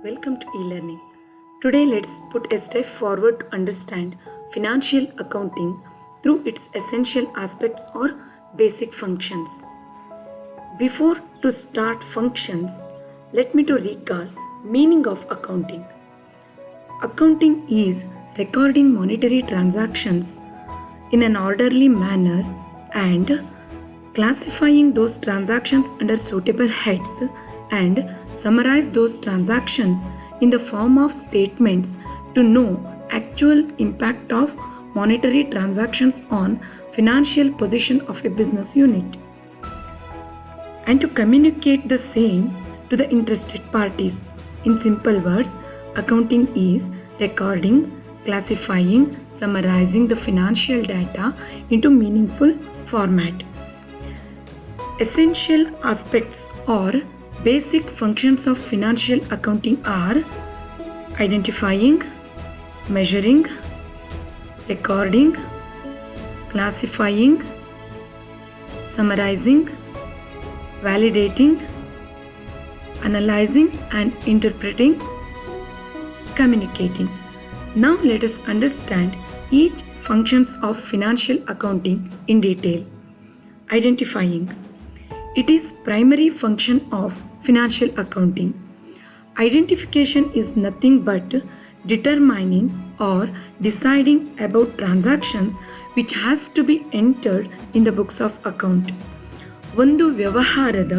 Welcome to e-learning. Today let's put a step forward to understand financial accounting through its essential aspects or basic functions. Before to start functions, let me to recall meaning of accounting. Accounting is recording monetary transactions in an orderly manner and classifying those transactions under suitable heads and summarize those transactions in the form of statements to know actual impact of monetary transactions on financial position of a business unit and to communicate the same to the interested parties. In simple words, accounting is recording, classifying, summarizing the financial data into meaningful format. Essential aspects or basic functions of financial accounting are identifying, measuring, recording, classifying, summarizing, validating, analyzing and interpreting, communicating. Now let us understand each functions of financial accounting in detail. Identifying. It is primary function of financial accounting. Identification is nothing but determining or deciding about transactions which has to be entered in the books of account. ಒಂದು ವ್ಯವಹಾರದ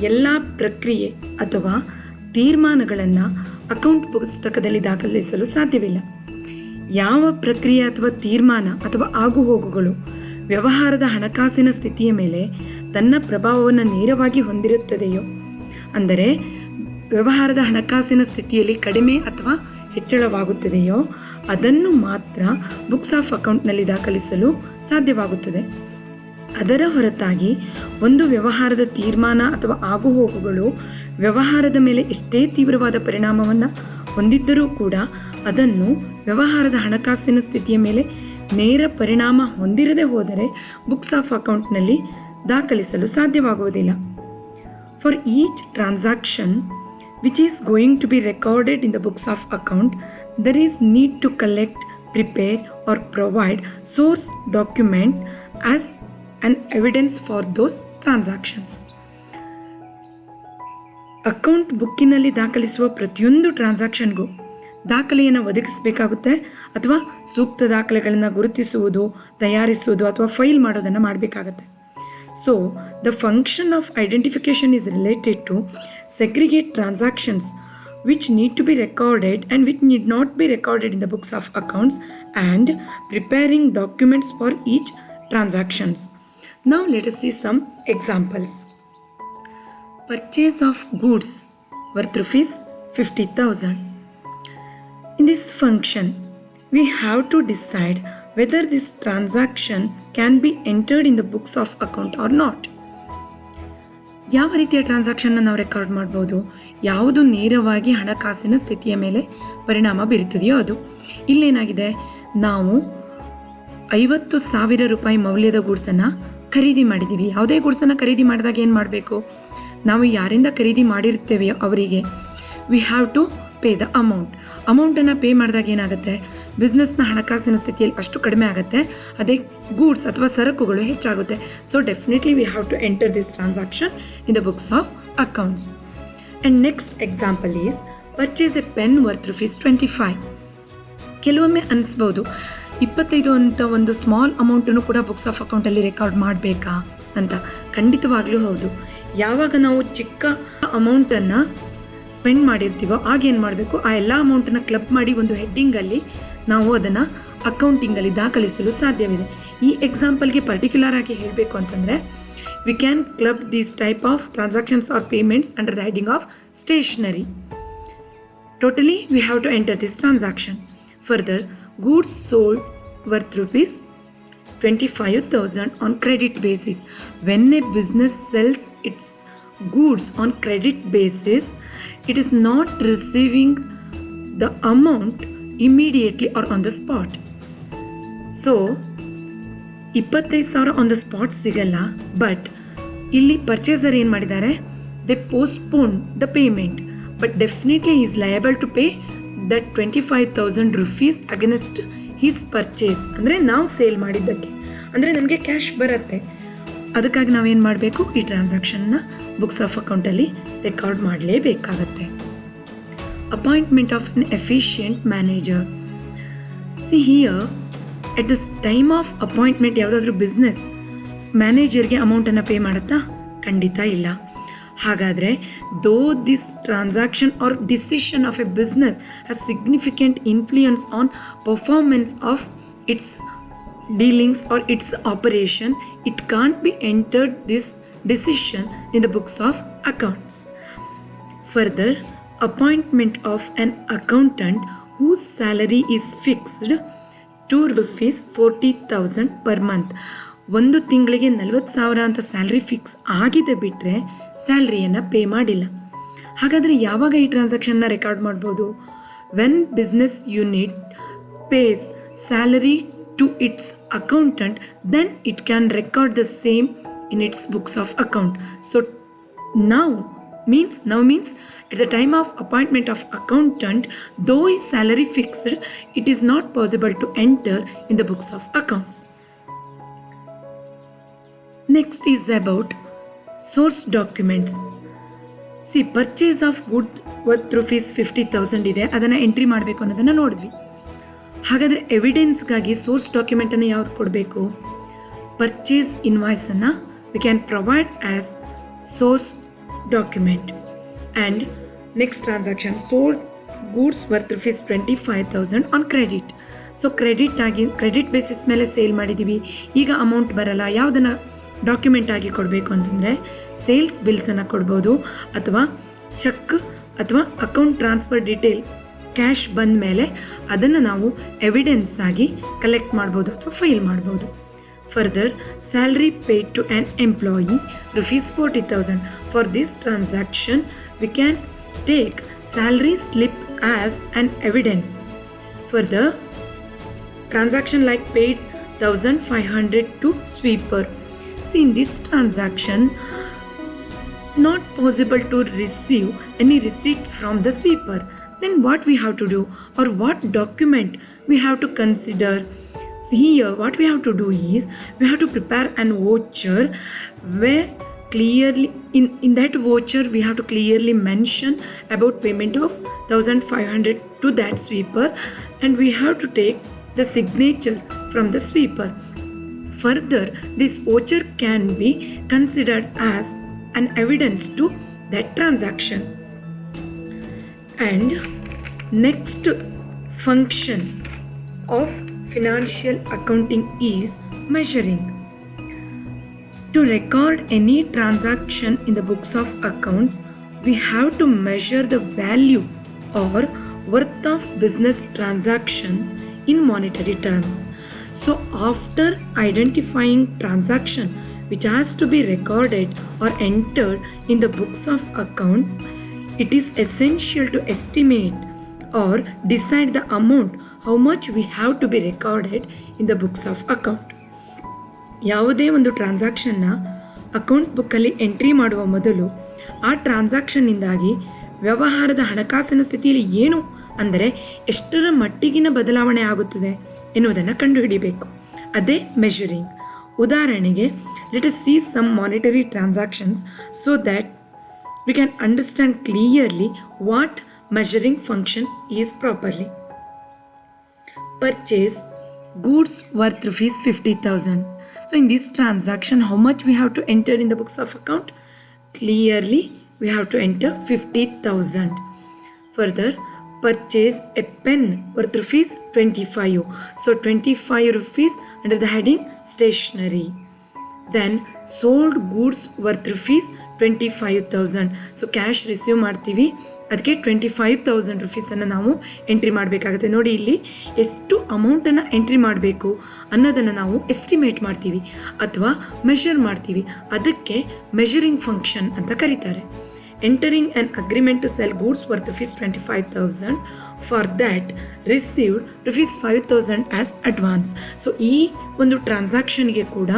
ಎಲ್ಲ ಪ್ರಕ್ರಿಯೆ ಅಥವಾ ತೀರ್ಮಾನಗಳನ್ನು account ಪುಸ್ತಕದಲ್ಲಿ ದಾಖಲಿಸಲು ಸಾಧ್ಯವಿಲ್ಲ. ಯಾವ ಪ್ರಕ್ರಿಯೆ ಅಥವಾ ತೀರ್ಮಾನ ಅಥವಾ ಆಗುಹೋಗುಗಳು ವ್ಯವಹಾರದ ಹಣಕಾಸಿನ ಸ್ಥಿತಿಯ ಮೇಲೆ ತನ್ನ ಪ್ರಭಾವವನ್ನು ನೇರವಾಗಿ ಹೊಂದಿರುತ್ತದೆಯೋ, ಅಂದರೆ ವ್ಯವಹಾರದ ಹಣಕಾಸಿನ ಸ್ಥಿತಿಯಲ್ಲಿ ಕಡಿಮೆ ಅಥವಾ ಹೆಚ್ಚಳವಾಗುತ್ತದೆಯೋ ಅದನ್ನು ಮಾತ್ರ ಬುಕ್ಸ್ ಆಫ್ ಅಕೌಂಟ್ನಲ್ಲಿ ದಾಖಲಿಸಲು ಸಾಧ್ಯವಾಗುತ್ತದೆ. ಅದರ ಹೊರತಾಗಿ ಒಂದು ವ್ಯವಹಾರದ ತೀರ್ಮಾನ ಅಥವಾ ಆಗುಹೋಗುಗಳು ವ್ಯವಹಾರದ ಮೇಲೆ ಎಷ್ಟೇ ತೀವ್ರವಾದ ಪರಿಣಾಮವನ್ನು ಹೊಂದಿದ್ದರೂ ಕೂಡ ಅದನ್ನು ವ್ಯವಹಾರದ ಹಣಕಾಸಿನ ಸ್ಥಿತಿಯ ಮೇಲೆ ನೇರ ಪರಿಣಾಮ ಹೊಂದಿರದೆ ಹೋದರೆ ಬುಕ್ಸ್ ಆಫ್ ಅಕೌಂಟ್ನಲ್ಲಿ ದಾಖಲಿಸಲು ಸಾಧ್ಯವಾಗುವುದಿಲ್ಲ. For each transaction which is going to be recorded in the books of account, there is need to collect, prepare or provide source document as an evidence for those transactions. Account ಬುಕ್ಕಿನಲ್ಲಿ ದಾಖಲಿಸುವ ಪ್ರತಿಯೊಂದು ಟ್ರಾನ್ಸಾಕ್ಷನ್ಗೂ ದಾಖಲೆಯನ್ನು ಒದಗಿಸಬೇಕಾಗುತ್ತೆ ಅಥವಾ ಸೂಕ್ತ ದಾಖಲೆಗಳನ್ನು ಗುರುತಿಸುವುದು, ತಯಾರಿಸುವುದು ಅಥವಾ ಫೈಲ್ ಮಾಡೋದನ್ನು ಮಾಡಬೇಕಾಗತ್ತೆ. So, the function of identification is related to segregate transactions which need to be recorded and which need not be recorded in the books of accounts and preparing documents for each transactions. Now let us see some examples. Purchase of goods worth rupees 50,000. In this function, we have to decide whether this transaction can be entered in the books of account or not. ಯಾವ ರೀತಿಯ ಟ್ರಾನ್ಸಾಕ್ಷನ್ನ ನಾವು record ಮಾಡ್ಬೋದು, ಯಾವುದು ನೇರವಾಗಿ ಹಣಕಾಸಿನ ಸ್ಥಿತಿಯ ಮೇಲೆ ಪರಿಣಾಮ ಬೀರುತ್ತದೆಯೋ ಅದು. ಇಲ್ಲೇನಾಗಿದೆ, ನಾವು 50,000 ರೂಪಾಯಿ ಮೌಲ್ಯದ ಗೂಡ್ಸನ್ನು ಖರೀದಿ ಮಾಡಿದ್ದೀವಿ. ಯಾವುದೇ ಗೂಡ್ಸನ್ನು ಖರೀದಿ ಮಾಡಿದಾಗ ಏನು ಮಾಡಬೇಕು, ನಾವು ಯಾರಿಂದ ಖರೀದಿ ಮಾಡಿರ್ತೇವೆಯೋ ಅವರಿಗೆ we have to pay the ಅಮೌಂಟನ್ನು ಪೇ ಮಾಡಿದಾಗ ಏನಾಗುತ್ತೆ, ಬಿಸ್ನೆಸ್ನ ಹಣಕಾಸಿನ ಸ್ಥಿತಿಯಲ್ಲಿ ಅಷ್ಟು ಕಡಿಮೆ ಆಗುತ್ತೆ, ಅದೇ ಗೂಡ್ಸ್ ಅಥವಾ ಸರಕುಗಳು ಹೆಚ್ಚಾಗುತ್ತೆ. So definitely we have to enter this transaction in the books of accounts. And next example is purchase a pen worth rupees 25. ಕೆಲವೊಮ್ಮೆ ಅನಿಸ್ಬೋದು 25 ಅಂತ ಒಂದು ಸ್ಮಾಲ್ ಅಮೌಂಟನ್ನು ಕೂಡ ಬುಕ್ಸ್ ಆಫ್ ಅಕೌಂಟಲ್ಲಿ ರೆಕಾರ್ಡ್ ಮಾಡಬೇಕಾ ಅಂತ. ಖಂಡಿತವಾಗ್ಲೂ ಹೌದು. ಯಾವಾಗ ನಾವು ಚಿಕ್ಕ ಅಮೌಂಟನ್ನು ಸ್ಪೆಂಡ್ ಮಾಡಿರ್ತೀವೋ ಆಗ ಏನು ಮಾಡಬೇಕು, ಆ ಎಲ್ಲ ಅಮೌಂಟನ್ನು ಕ್ಲಬ್ ಮಾಡಿ ಒಂದು ಹೆಡ್ಡಿಂಗಲ್ಲಿ ನಾವು ಅದನ್ನು ಅಕೌಂಟಿಂಗಲ್ಲಿ ದಾಖಲಿಸಲು ಸಾಧ್ಯವಿದೆ. ಈ ಎಕ್ಸಾಂಪಲ್ಗೆ ಪರ್ಟಿಕ್ಯುಲರ್ ಆಗಿ ಹೇಳಬೇಕು ಅಂತಂದರೆ, we can club these type of transactions or payments under the heading of stationery. Totally we have to enter this transaction. Further, goods sold worth rupees 25,000 on credit basis. When a business sells its goods on credit basis, it is not receiving the amount immediately or on the spot. So 25,000 on the spot ಸಿಗಲ್ಲ. But ಇಲ್ಲಿ purchaser ಏನು ಮಾಡಿದ್ದಾರೆ, they postpone the payment. but definitely he is liable to pay that 25,000 rupees against his purchase. ಅಂದರೆ ನಾವು sale ಮಾಡಿದ್ದಕ್ಕೆ, ಅಂದರೆ ನಮಗೆ cash ಬರುತ್ತೆ. ಅದಕ್ಕಾಗಿ ನಾವೇನು ಮಾಡಬೇಕು, ಈ ಟ್ರಾನ್ಸಾಕ್ಷನ್ನ ಬುಕ್ಸ್ ಆಫ್ ಅಕೌಂಟಲ್ಲಿ ರೆಕಾರ್ಡ್ ಮಾಡಲೇಬೇಕಾಗತ್ತೆ. Appointment of an efficient manager. See here at the time of appointment ಯಾವುದಾದ್ರೂ ಬಿಸ್ನೆಸ್ ಮ್ಯಾನೇಜರ್ಗೆ ಅಮೌಂಟನ್ನು ಪೇ ಮಾಡುತ್ತಾ? ಖಂಡಿತ ಇಲ್ಲ. ಹಾಗಾದರೆ though this transaction or decision of a business has significant influence on performance of its dealings or its operation, it can't be entered this decision in the books of accounts. Further, appointment of an accountant whose salary is fixed to rupees 40,000 per month. ಒಂದು ತಿಂಗಳಿಗೆ 40,000 ಅಂತ salary fix ಆಗಿದೆ ಬಿಟ್ಟರೆ ಸ್ಯಾಲ್ರಿಯನ್ನು pay ಮಾಡಿಲ್ಲ. ಹಾಗಾದರೆ ಯಾವಾಗ ಈ ಟ್ರಾನ್ಸಾಕ್ಷನ್ನ ರೆಕಾರ್ಡ್ ಮಾಡ್ಬೋದು? When business unit pays salary to its accountant, then it can record the same in its books of account. So now means at the time of appointment of accountant, though his salary fixed, it is not possible to enter in the books of accounts. Next is about source documents. See, purchase of good worth rupees 50,000 ಇದೆ, ಅದನ್ನು entry ಮಾಡಬೇಕು ಅನ್ನೋದನ್ನು ನೋಡಿದ್ವಿ. ಹಾಗಾದರೆ ಎವಿಡೆನ್ಸ್ಗಾಗಿ source ಡಾಕ್ಯುಮೆಂಟನ್ನು ಯಾವ್ದು ಕೊಡಬೇಕು? Purchase ಇನ್ವಾಯ್ಸನ್ನು we can provide as source document. And next transaction sold goods worth rupees 25,000 on credit. So credit basis ಮೇಲೆ ಸೇಲ್ ಮಾಡಿದ್ದೀವಿ, ಈಗ ಅಮೌಂಟ್ ಬರಲ್ಲ. ಯಾವುದನ್ನು ಡಾಕ್ಯುಮೆಂಟ್ ಆಗಿ ಕೊಡಬೇಕು ಅಂತಂದರೆ ಸೇಲ್ಸ್ ಬಿಲ್ಸನ್ನು ಕೊಡ್ಬೋದು, ಅಥವಾ ಚೆಕ್ ಅಥವಾ ಅಕೌಂಟ್ ಟ್ರಾನ್ಸ್ಫರ್ ಡೀಟೇಲ್ ಕ್ಯಾಶ್ ಬಂದ ಮೇಲೆ ಅದನ್ನು ನಾವು ಎವಿಡೆನ್ಸ್ ಆಗಿ ಕಲೆಕ್ಟ್ ಮಾಡ್ಬೋದು ಅಥವಾ ಫೈಲ್ ಮಾಡ್ಬೋದು. Further, salary paid to an employee rupees 40,000. For this transaction we can take salary slip as an evidence. Further, transaction like paid 1,500 to sweeper. See, in this transaction, not possible to receive any receipt from the sweeper. Then what we have to do, or what document we have to consider? See here, what we have to do is we have to prepare an voucher where clearly in that voucher we have to clearly mention about payment of 1,500 to that sweeper, and we have to take the signature from the sweeper. Further, this voucher can be considered as an evidence to that transaction. And next function of financial accounting is measuring. To record any transaction in the books of accounts, we have to measure the value or worth of business transactions in monetary terms. So after identifying transaction which has to be recorded or entered in the books of account, it is essential to estimate or decide the amount how much we have to be recorded in the books of account. ಯಾವುದೇ ಒಂದು ಟ್ರಾನ್ಸಾಕ್ಷನ್ನ account ಬುಕ್ಕಲ್ಲಿ entry ಮಾಡುವ ಮೊದಲು ಆ ಟ್ರಾನ್ಸಾಕ್ಷನ್ನಿಂದಾಗಿ ವ್ಯವಹಾರದ ಹಣಕಾಸಿನ ಸ್ಥಿತಿಯಲ್ಲಿ ಏನು ಅಂದರೆ ಎಷ್ಟರ ಮಟ್ಟಿಗಿನ ಬದಲಾವಣೆ ಆಗುತ್ತದೆ ಎನ್ನುವುದನ್ನು ಕಂಡುಹಿಡಿಯಬೇಕು. ಅದೇ ಮೆಷರಿಂಗ್. ಉದಾಹರಣೆಗೆ, let us see some monetary transactions so that we can understand clearly what measuring function is properly. Purchase goods worth rupees 50,000. So in this transaction, how much we have to enter in the books of account? Clearly we have to enter 50,000. Further, purchase a pen worth rupees 25. So 25 rupees under the heading stationery. Then sold goods worth rupees 25,000. So cash receive ಮಾಡ್ತೀವಿ, ಅದಕ್ಕೆ 25,000 ರುಪೀಸನ್ನು ನಾವು entry ಮಾಡಬೇಕಾಗುತ್ತೆ. ನೋಡಿ, ಇಲ್ಲಿ ಎಷ್ಟು ಅಮೌಂಟನ್ನು entry ಮಾಡಬೇಕು ಅನ್ನೋದನ್ನು ನಾವು ಎಸ್ಟಿಮೇಟ್ ಮಾಡ್ತೀವಿ ಅಥವಾ ಮೆಷರ್ ಮಾಡ್ತೀವಿ. ಅದಕ್ಕೆ ಮೆಷರಿಂಗ್ ಫಂಕ್ಷನ್ ಅಂತ ಕರೀತಾರೆ. Entering an agreement to sell goods worth rupees 25,000. For that received rupees 5,000 as advance. So ಈ ಒಂದು ಟ್ರಾನ್ಸಾಕ್ಷನ್ಗೆ ಕೂಡ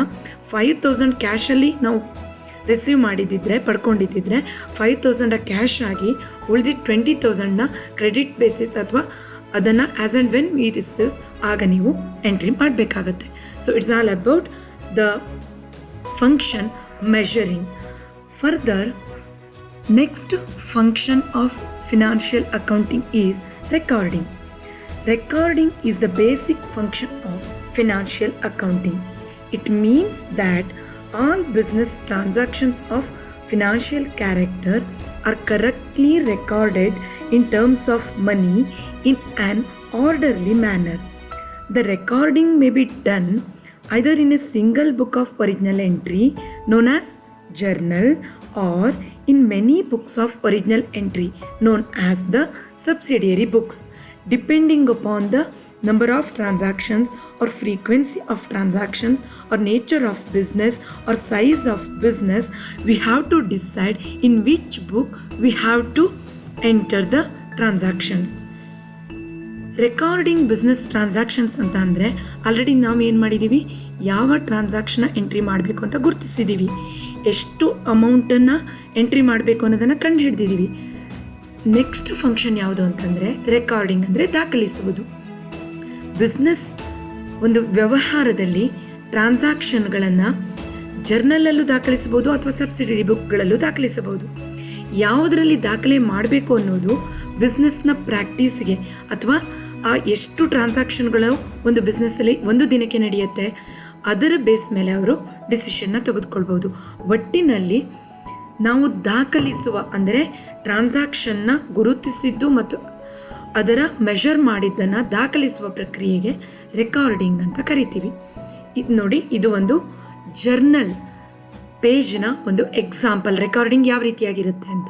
5,000 ಕ್ಯಾಶಲ್ಲಿ ನಾವು ರಿಸೀವ್ ಮಾಡಿದ್ದಿದ್ರೆ ಪಡ್ಕೊಂಡಿದ್ದಿದ್ರೆ 5,000 ಕ್ಯಾಶ್ ಆಗಿ ಉಳಿದಿದ್ದು 20,000ನ ಕ್ರೆಡಿಟ್ ಬೇಸಿಸ್ ಅಥವಾ ಅದನ್ನು as and when we receives ಆಗ ನೀವು ಎಂಟ್ರಿ ಮಾಡಬೇಕಾಗತ್ತೆ. So it's all about the function measuring. Further, next function of financial accounting is recording. Recording is the basic function of financial accounting. It means that all business transactions of financial character are correctly recorded in terms of money in an orderly manner. The recording may be done either in a single book of original entry known as journal or in many books of original entry known as the subsidiary books. Depending upon the number of transactions or frequency of transactions or nature of business or size of business, we have to decide in which book we have to enter the transactions. Recording business transactions ಅಂತ ಅಂದರೆ already ನಾವು ಏನು ಮಾಡಿದ್ದೀವಿ, ಯಾವ ಟ್ರಾನ್ಸಾಕ್ಷನ್ನ entry ಮಾಡಬೇಕು ಅಂತ ಗುರುತಿಸಿದ್ದೀವಿ, ಎಷ್ಟು ಅಮೌಂಟನ್ನು ಎಂಟ್ರಿ ಮಾಡಬೇಕು ಅನ್ನೋದನ್ನು ಕಂಡು ಹಿಡಿದಿದ್ದೀವಿ. ನೆಕ್ಸ್ಟ್ ಫಂಕ್ಷನ್ ಯಾವುದು ಅಂತಂದರೆ ರೆಕಾರ್ಡಿಂಗ್, ಅಂದರೆ ದಾಖಲಿಸುವುದು. ಬಿಸ್ನೆಸ್ ಒಂದು ವ್ಯವಹಾರದಲ್ಲಿ ಟ್ರಾನ್ಸಾಕ್ಷನ್ಗಳನ್ನು ಜರ್ನಲಲ್ಲೂ ದಾಖಲಿಸಬಹುದು ಅಥವಾ ಸಬ್ಸಿಡರಿ ಬುಕ್ಗಳಲ್ಲೂ ದಾಖಲಿಸಬಹುದು. ಯಾವುದರಲ್ಲಿ ದಾಖಲೆ ಮಾಡಬೇಕು ಅನ್ನೋದು ಬಿಸ್ನೆಸ್ನ ಪ್ರಾಕ್ಟೀಸ್ಗೆ ಅಥವಾ ಆ ಎಷ್ಟು ಟ್ರಾನ್ಸಾಕ್ಷನ್ಗಳು ಒಂದು ಬಿಸ್ನೆಸ್ಸಲ್ಲಿ ಒಂದು ದಿನಕ್ಕೆ ನಡೆಯುತ್ತೆ ಅದರ ಬೇಸ್ ಮೇಲೆ ಅವರು ಡಿಸಿಷನ್ನ ತೆಗೆದುಕೊಳ್ಬೋದು. ಒಟ್ಟಿನಲ್ಲಿ ನಾವು ದಾಖಲಿಸುವ ಅಂದರೆ ಟ್ರಾನ್ಸಾಕ್ಷನ್ನ ಗುರುತಿಸಿದ್ದು ಮತ್ತು ಅದರ ಮೆಷರ್ ಮಾಡಿದ್ದನ್ನು ದಾಖಲಿಸುವ ಪ್ರಕ್ರಿಯೆಗೆ ರೆಕಾರ್ಡಿಂಗ್ ಅಂತ ಕರಿತೀವಿ. ಇದು ನೋಡಿ, ಇದು ಒಂದು ಜರ್ನಲ್ ಪೇಜ್ನ ಒಂದು ಎಕ್ಸಾಂಪಲ್. ರೆಕಾರ್ಡಿಂಗ್ ಯಾವ ರೀತಿಯಾಗಿರುತ್ತೆ ಅಂತ.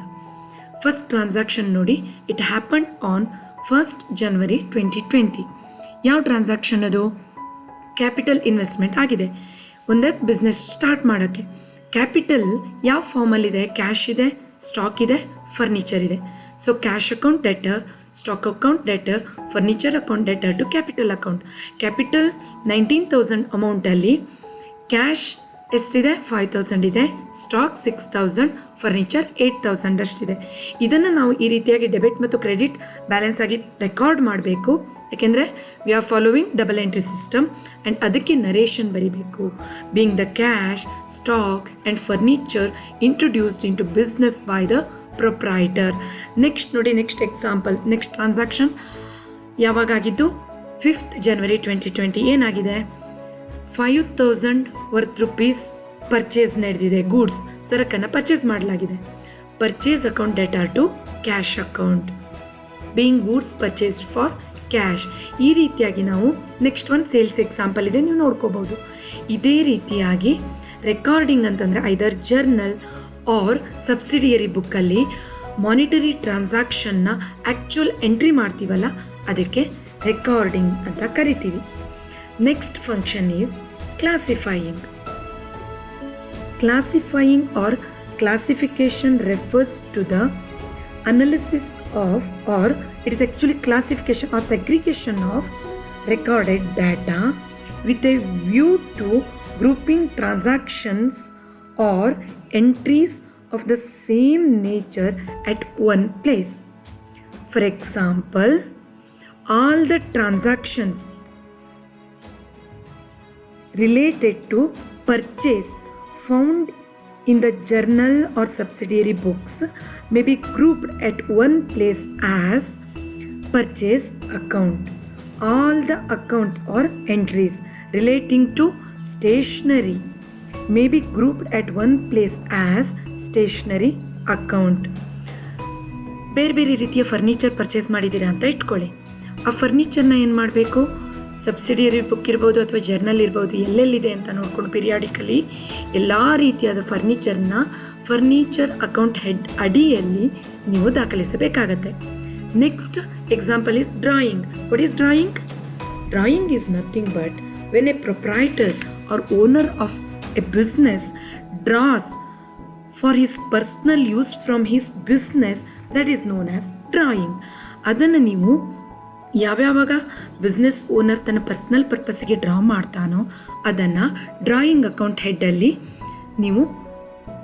ಫಸ್ಟ್ ಟ್ರಾನ್ಸಾಕ್ಷನ್ ನೋಡಿ, it happen on 1st January 2020. ಯಾವ ಟ್ರಾನ್ಸಾಕ್ಷನ್ ಅದು? ಕ್ಯಾಪಿಟಲ್ ಇನ್ವೆಸ್ಟ್ಮೆಂಟ್ ಆಗಿದೆ ಒಂದೇ ಬಿಸ್ನೆಸ್ ಸ್ಟಾರ್ಟ್ ಮಾಡೋಕ್ಕೆ. ಕ್ಯಾಪಿಟಲ್ ಯಾವ ಫಾರ್ಮಲ್ಲಿದೆ? ಕ್ಯಾಶ್ ಇದೆ, ಸ್ಟಾಕ್ ಇದೆ, ಫರ್ನಿಚರ್ ಇದೆ. So cash account debtor, stock account debtor, furniture account debtor to capital account. Capital 19,000 ಅಮೌಂಟಲ್ಲಿ ಕ್ಯಾಶ್ ಎಷ್ಟಿದೆ? 5,000 ಇದೆ, ಸ್ಟಾಕ್ 6,000, ಫರ್ನಿಚರ್ 8,000 ಅಷ್ಟಿದೆ. ಇದನ್ನು ನಾವು ಈ ರೀತಿಯಾಗಿ ಡೆಬಿಟ್ ಮತ್ತು ಕ್ರೆಡಿಟ್ ಬ್ಯಾಲೆನ್ಸ್ ಆಗಿ ರೆಕಾರ್ಡ್ ಮಾಡಬೇಕು. ಯಾಕೆಂದರೆ we are following double entry system and ಅದಕ್ಕೆ ನರೇಷನ್ ಬರೀಬೇಕು. Being the cash, stock and furniture introduced into business by the proprietor. Next ನೋಡಿ, ನೆಕ್ಸ್ಟ್ ಎಕ್ಸಾಂಪಲ್, ನೆಕ್ಸ್ಟ್ ಟ್ರಾನ್ಸಾಕ್ಷನ್ ಯಾವಾಗಾಗಿದ್ದು? 5th January 2020. ಏನಾಗಿದೆ? 5,000 worth rupees purchase ನಡೆದಿದೆ. Goods, ಸರಕನ್ನು purchase ಮಾಡಲಾಗಿದೆ. Purchase account debtor to cash account, being goods purchased for cash. ಈ ರೀತಿಯಾಗಿ ನಾವು next ಒಂದು ಸೇಲ್ಸ್ ಎಕ್ಸಾಂಪಲ್ ಇದೆ, ನೀವು ನೋಡ್ಕೋಬಹುದು. ಇದೇ ರೀತಿಯಾಗಿ ರೆಕಾರ್ಡಿಂಗ್ ಅಂತಂದರೆ ಐದರ್ ಜರ್ನಲ್ ಆರ್ ಸಬ್ಸಿಡಿಯರಿ ಬುಕ್ಕಲ್ಲಿ ಮಾನಿಟರಿ ಟ್ರಾನ್ಸಾಕ್ಷನ್ನ ಆ್ಯಕ್ಚುಯಲ್ ಎಂಟ್ರಿ ಮಾಡ್ತೀವಲ್ಲ ಅದಕ್ಕೆ ರೆಕಾರ್ಡಿಂಗ್ ಅಂತ ಕರಿತೀವಿ. Next function is classifying. Classifying or classification refers to the analysis of, or it is actually classification or segregation of recorded data with a view to grouping transactions or entries of the same nature at one place. For example, all the transactions related to purchase found in the journal or subsidiary books may be grouped at one place as purchase account. All the accounts or entries relating to stationery may be grouped at one place as stationery account. ಬೇರೆ ಬೇರೆ ರೀತಿಯ furniture purchase ಮಾಡಿದ್ದೀರಾ ಅಂತ ಇಟ್ಕೊಳ್ಳಿ. ಆ ಫರ್ನಿಚರ್ನ ಏನು ಮಾಡಬೇಕು? Subsidiary book ಇರ್ಬೋದು ಅಥವಾ ಜರ್ನಲ್ ಇರ್ಬೋದು, ಎಲ್ಲೆಲ್ಲಿದೆ ಅಂತ ನೋಡ್ಕೊಂಡು ಪಿರಿಯಾಡಿಕಲಿ ಎಲ್ಲ ರೀತಿಯಾದ ಫರ್ನಿಚರ್ ಅಕೌಂಟ್ ಹೆಡ್ ಅಡಿಯಲ್ಲಿ ನೀವು ದಾಖಲಿಸಬೇಕಾಗತ್ತೆ. Next example is drawing. What is drawing? Drawing is nothing but when a proprietor or owner of a business draws for his personal use from his business, that is known as drawing. ಅದನ್ನು ನೀವು ಯಾವ್ಯಾವಾಗ business owner ತನ್ನ personal ಪರ್ಪಸ್ಸಿಗೆ draw ಮಾಡ್ತಾನೋ ಅದನ್ನು drawing account ಹೆಡ್ಡಲ್ಲಿ ನೀವು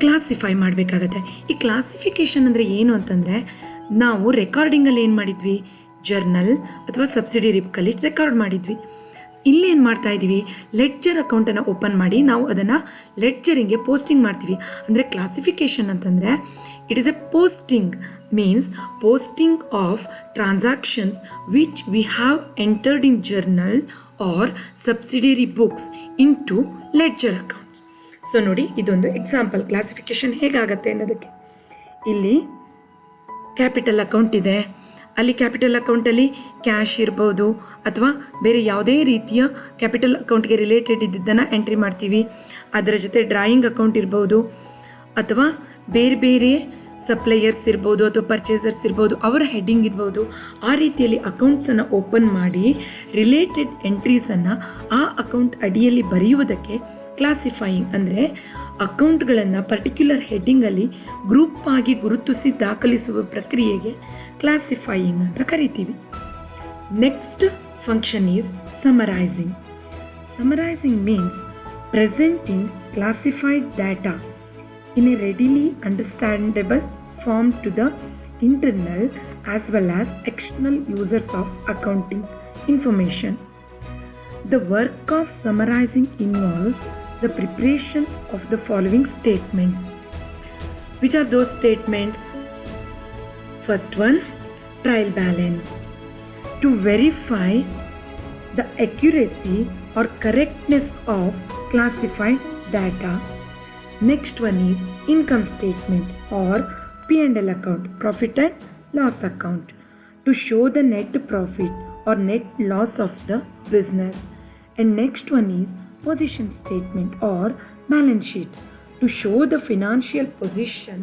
classify ಮಾಡಬೇಕಾಗತ್ತೆ. ಈ ಕ್ಲಾಸಿಫಿಕೇಷನ್ ಅಂದರೆ ಏನು ಅಂತಂದರೆ, ನಾವು ರೆಕಾರ್ಡಿಂಗಲ್ಲಿ ಏನು ಮಾಡಿದ್ವಿ, ಜರ್ನಲ್ ಅಥವಾ ಸಬ್ಸಿಡಿ ರಿಪ್ಕಲ್ಲಿ ರೆಕಾರ್ಡ್ ಮಾಡಿದ್ವಿ. ಇಲ್ಲಿ ಏನು ಮಾಡ್ತಾ ಇದ್ದೀವಿ, ಲೆಡ್ಜರ್ ಅಕೌಂಟನ್ನು ಓಪನ್ ಮಾಡಿ ನಾವು ಅದನ್ನು ಲೆಡ್ಜರಿಂಗೆ ಪೋಸ್ಟಿಂಗ್ ಮಾಡ್ತೀವಿ. ಅಂದರೆ ಕ್ಲಾಸಿಫಿಕೇಷನ್ ಅಂತಂದರೆ it is a posting, means posting of transactions which we have entered in journal or subsidiary books into ledger accounts. So ನೋಡಿ, ಇದೊಂದು ಎಕ್ಸಾಂಪಲ್ ಕ್ಲಾಸಿಫಿಕೇಷನ್ ಹೇಗಾಗತ್ತೆ ಅನ್ನೋದಕ್ಕೆ. ಇಲ್ಲಿ ಕ್ಯಾಪಿಟಲ್ ಅಕೌಂಟ್ ಇದೆ, ಅಲ್ಲಿ ಕ್ಯಾಪಿಟಲ್ ಅಕೌಂಟಲ್ಲಿ ಕ್ಯಾಶ್ ಇರ್ಬೋದು ಅಥವಾ ಬೇರೆ ಯಾವುದೇ ರೀತಿಯ ಕ್ಯಾಪಿಟಲ್ ಅಕೌಂಟ್ಗೆ ರಿಲೇಟೆಡ್ ಇದ್ದಿದ್ದನ್ನು ಎಂಟ್ರಿ ಮಾಡ್ತೀವಿ. ಅದರ ಜೊತೆ ಡ್ರಾಯಿಂಗ್ ಅಕೌಂಟ್ ಇರ್ಬೋದು ಅಥವಾ ಬೇರೆ ಬೇರೆ ಸಪ್ಲೈಯರ್ಸ್ ಇರ್ಬೋದು ಅಥವಾ ಪರ್ಚೇಸರ್ಸ್ ಇರ್ಬೋದು, ಅವರ ಹೆಡ್ಡಿಂಗ್ ಇರ್ಬೋದು. ಆ ರೀತಿಯಲ್ಲಿ ಅಕೌಂಟ್ಸನ್ನು ಓಪನ್ ಮಾಡಿ ರಿಲೇಟೆಡ್ ಎಂಟ್ರೀಸನ್ನು ಆ ಅಕೌಂಟ್ ಅಡಿಯಲ್ಲಿ ಬರೆಯುವುದಕ್ಕೆ ಕ್ಲಾಸಿಫೈಯಿಂಗ್ ಅಂದರೆ ಅಕೌಂಟ್ಗಳನ್ನು ಪರ್ಟಿಕ್ಯುಲರ್ ಹೆಡ್ಡಿಂಗಲ್ಲಿ ಗ್ರೂಪ್ ಆಗಿ ಗುರುತಿಸಿ ದಾಖಲಿಸುವ ಪ್ರಕ್ರಿಯೆಗೆ ಕ್ಲಾಸಿಫೈಯಿಂಗ್ ಅಂತ ಕರಿತೀವಿ. Next function is summarising. Summarising means presenting classified data in a readily understandable form to the internal as well as external users of accounting information. The work of summarizing involves the preparation of the following statements. Which are those statements? First one, trial balance. To verify the accuracy or correctness of classified data. Next one is income statement or P&L account, profit and loss account, to show the net profit or net loss of the business. And next one is position statement or balance sheet, to show the financial position,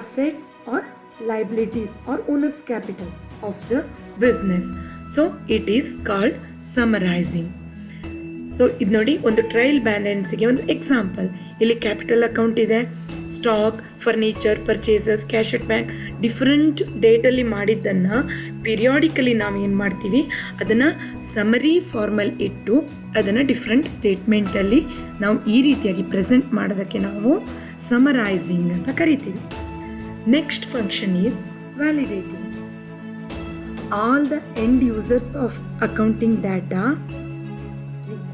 assets or liabilities or owner's capital of the business. So it is called summarizing. So ಇದು ನೋಡಿ, ಒಂದು trial ಬ್ಯಾಲೆನ್ಸಿಗೆ ಒಂದು example. ಇಲ್ಲಿ capital account ಇದೆ, stock, furniture, purchases, cash at bank, different ಡೇಟಲ್ಲಿ ಮಾಡಿದ್ದನ್ನು periodically ನಾವು ಏನು ಮಾಡ್ತೀವಿ, ಅದನ್ನು ಸಮರಿ ಫಾರ್ಮಲ್ ಇಟ್ಟು ಅದನ್ನು ಡಿಫ್ರೆಂಟ್ ಸ್ಟೇಟ್ಮೆಂಟಲ್ಲಿ ನಾವು ಈ ರೀತಿಯಾಗಿ ಪ್ರೆಸೆಂಟ್ ಮಾಡೋದಕ್ಕೆ ನಾವು ಸಮರೈಸಿಂಗ್ ಅಂತ ಕರಿತೀವಿ. Next function is validating. All the end users of accounting data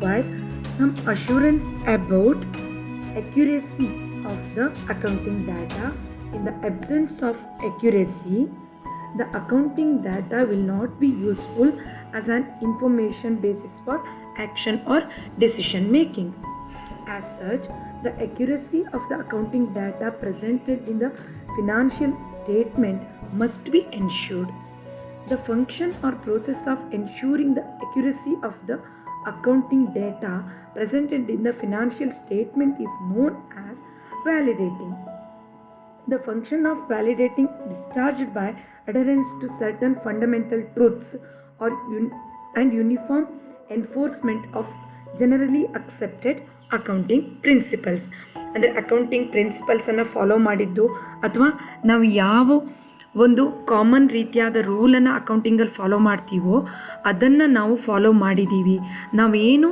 require some assurance about accuracy of the accounting data. In the absence of accuracy, the accounting data will not be useful as an information basis for action or decision making. As such, the accuracy of the accounting data presented in the financial statement must be ensured. The function or process of ensuring the accuracy of the accounting data presented in the financial statement is known as validating. The function of validating is discharged by adherence to certain fundamental truths or and uniform enforcement of generally accepted accounting principles. ಅಂದರೆ accounting ಪ್ರಿನ್ಸಿಪಲ್ಸನ್ನು follow ಮಾಡಿದ್ದು ಅಥವಾ ನಾವು ಯಾವ ಒಂದು common ರೀತಿಯಾದ ರೂಲನ್ನು ಅಕೌಂಟಿಂಗಲ್ಲಿ follow ಮಾಡ್ತೀವೋ ಅದನ್ನು ನಾವು ಫಾಲೋ ಮಾಡಿದ್ದೀವಿ. ನಾವೇನು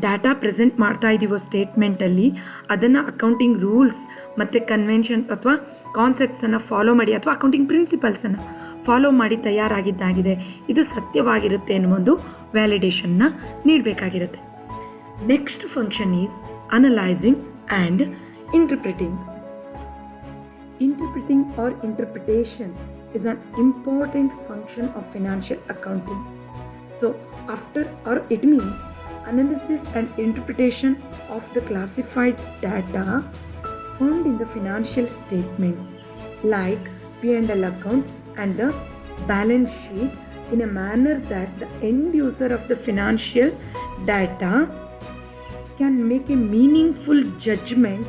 ಡಾಟಾ ಪ್ರೆಸೆಂಟ್ ಮಾಡ್ತಾ ಇದ್ದೀವೋ ಸ್ಟೇಟ್ಮೆಂಟಲ್ಲಿ ಅದನ್ನು ಅಕೌಂಟಿಂಗ್ ರೂಲ್ಸ್ ಮತ್ತು ಕನ್ವೆನ್ಷನ್ಸ್ ಅಥವಾ ಕಾನ್ಸೆಪ್ಟ್ಸನ್ನು ಫಾಲೋ ಮಾಡಿ ಅಥವಾ ಅಕೌಂಟಿಂಗ್ ಪ್ರಿನ್ಸಿಪಲ್ಸನ್ನು ಫಾಲೋ ಮಾಡಿ ತಯಾರಾಗಿದ್ದಾಗಿದೆ, ಇದು ಸತ್ಯವಾಗಿರುತ್ತೆ ಅನ್ನೋ ಒಂದು ವ್ಯಾಲಿಡೇಷನ್ನ ನೀಡಬೇಕಾಗಿರುತ್ತೆ. Next function is analysing and interpreting. Interpreting or interpretation is an important function of financial accounting. So it means analysis and interpretation of the classified data found in the financial statements like P&L account and the balance sheet in a manner that the end user of the financial data can make a meaningful judgment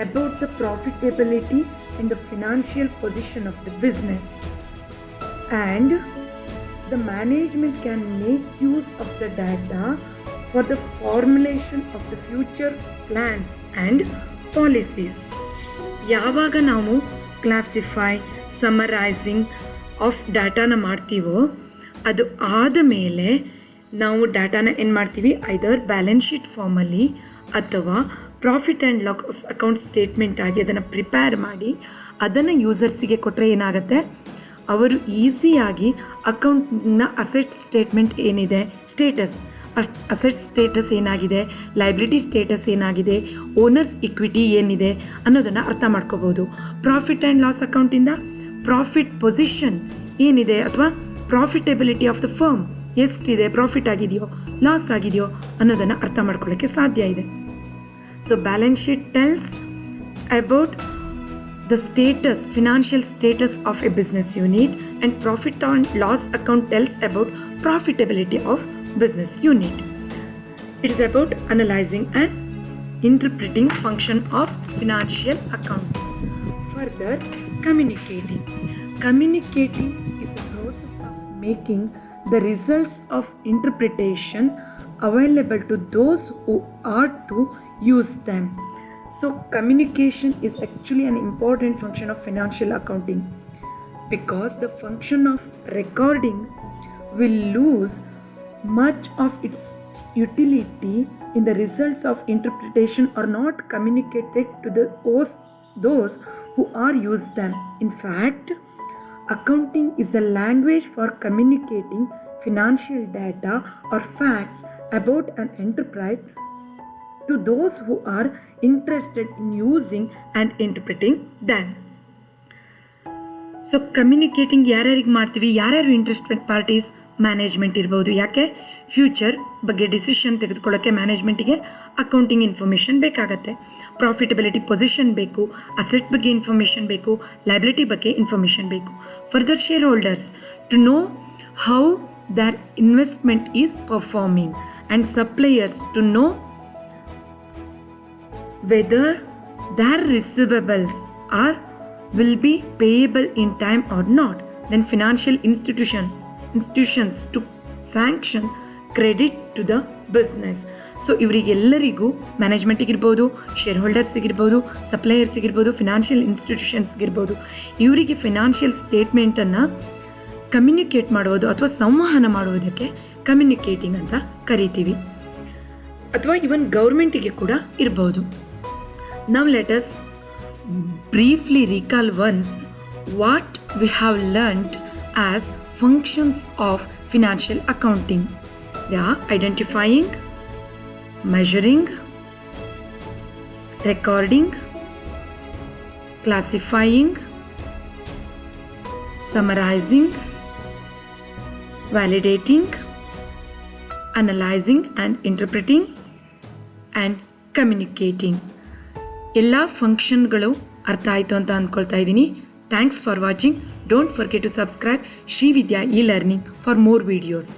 about the profitability and the financial position of the business, and the management can make use of the data for the formulation of the future plans and policies. ಯಾವಾಗ ನಾವು classify summarising of ಡಾಟಾನ ಮಾಡ್ತೀವೋ ಅದು ಆದ ಮೇಲೆ ನಾವು ಡಾಟಾನ ಏನು ಮಾಡ್ತೀವಿ, ಐದರ್ balance sheet ಫಾರ್ಮಲ್ಲಿ ಅಥವಾ profit and loss account statement ಆಗಿ ಅದನ್ನು ಪ್ರಿಪೇರ್ ಮಾಡಿ ಅದನ್ನು ಯೂಸರ್ಸಿಗೆ ಕೊಟ್ಟರೆ ಏನಾಗುತ್ತೆ, ಅವರು ಈಸಿಯಾಗಿ ಅಕೌಂಟ್ನ ಅಸೆಟ್ ಸ್ಟೇಟ್ಮೆಂಟ್ ಏನಿದೆ, ಅಸೆಟ್ ಸ್ಟೇಟಸ್ ಏನಾಗಿದೆ, ಲೈಬಿಲಿಟಿ ಸ್ಟೇಟಸ್ ಏನಾಗಿದೆ, ಓನರ್ಸ್ ಇಕ್ವಿಟಿ ಏನಿದೆ ಅನ್ನೋದನ್ನು ಅರ್ಥ ಮಾಡ್ಕೋಬೋದು. ಪ್ರಾಫಿಟ್ ಆ್ಯಂಡ್ ಲಾಸ್ ಅಕೌಂಟಿಂದ ಪ್ರಾಫಿಟ್ ಪೊಸಿಷನ್ ಏನಿದೆ ಅಥವಾ ಪ್ರಾಫಿಟಬಿಲಿಟಿ ಆಫ್ ದ ಫರ್ಮ್ ಎಷ್ಟಿದೆ, ಪ್ರಾಫಿಟ್ ಆಗಿದೆಯೋ ಲಾಸ್ ಆಗಿದೆಯೋ ಅನ್ನೋದನ್ನು ಅರ್ಥ ಮಾಡ್ಕೊಳ್ಳೋಕ್ಕೆ ಸಾಧ್ಯ ಇದೆ. So balance sheet tells about the status, financial status of a business unit, and profit and loss account tells about profitability of business unit. It is about analyzing and interpreting function of financial accounting. Further, communicating. Communicating is the process of making the results of interpretation available to those who are to use them. So communication is actually an important function of financial accounting, because the function of recording will lose much of its utility in the results of interpretation are not communicated to those who are use them. In fact, accounting is the language for communicating financial data or facts about an enterprise to those who are interested in using and interpreting them. So communicating ಯಾರ್ಯಾರಿಗೆ ಮಾಡ್ತೀವಿ, ಯಾರ್ಯಾರು interested parties, management ಇರ್ಬೋದು. ಯಾಕೆ, future ಬಗ್ಗೆ decision ತೆಗೆದುಕೊಳ್ಳೋಕ್ಕೆ ಮ್ಯಾನೇಜ್ಮೆಂಟಿಗೆ accounting information ಬೇಕಾಗತ್ತೆ. Profitability position ಬೇಕು, ಅಸೆಟ್ ಬಗ್ಗೆ ಇನ್ಫಾರ್ಮೇಷನ್ ಬೇಕು, ಲೈಬಿಲಿಟಿ ಬಗ್ಗೆ ಇನ್ಫಾರ್ಮೇಷನ್ ಬೇಕು. Further shareholders to know how their investment is performing, and suppliers to know whether their receivables will be payable in time or not. Then financial institutions to sanction credit to the business. So ಇವರಿಗೆಲ್ಲರಿಗೂ ಮ್ಯಾನೇಜ್ಮೆಂಟಿಗಿರ್ಬೋದು, ಶೇರ್ ಹೋಲ್ಡರ್ಸಿಗಿರ್ಬೋದು, ಸಪ್ಲೈಯರ್ಸಿಗಿರ್ಬೋದು, financial ಇನ್ಸ್ಟಿಟ್ಯೂಷನ್ಸ್ಗಿರ್ಬೋದು, ಇವರಿಗೆ financial ಸ್ಟೇಟ್ಮೆಂಟನ್ನು communicate ಮಾಡುವುದು ಅಥವಾ ಸಂವಹನ ಮಾಡುವುದಕ್ಕೆ ಕಮ್ಯುನಿಕೇಟಿಂಗ್ ಅಂತ ಕರಿತೀವಿ. ಅಥವಾ ಇವನ್ ಗೌರ್ಮೆಂಟಿಗೆ ಕೂಡ ಇರ್ಬೋದು. Now let us briefly recall once what we have learnt as functions of financial accounting. They are identifying, measuring, recording, classifying, summarizing, validating, analyzing and interpreting, and communicating. ಎಲ್ಲ ಫಂಕ್ಷನ್ಗಳು ಅರ್ಥ ಆಯಿತು ಅಂತ ಅಂದ್ಕೊಳ್ತಾ ಇದ್ದೀನಿ. Thanks for watching. Don't forget to subscribe Shri Vidya e learning for more videos.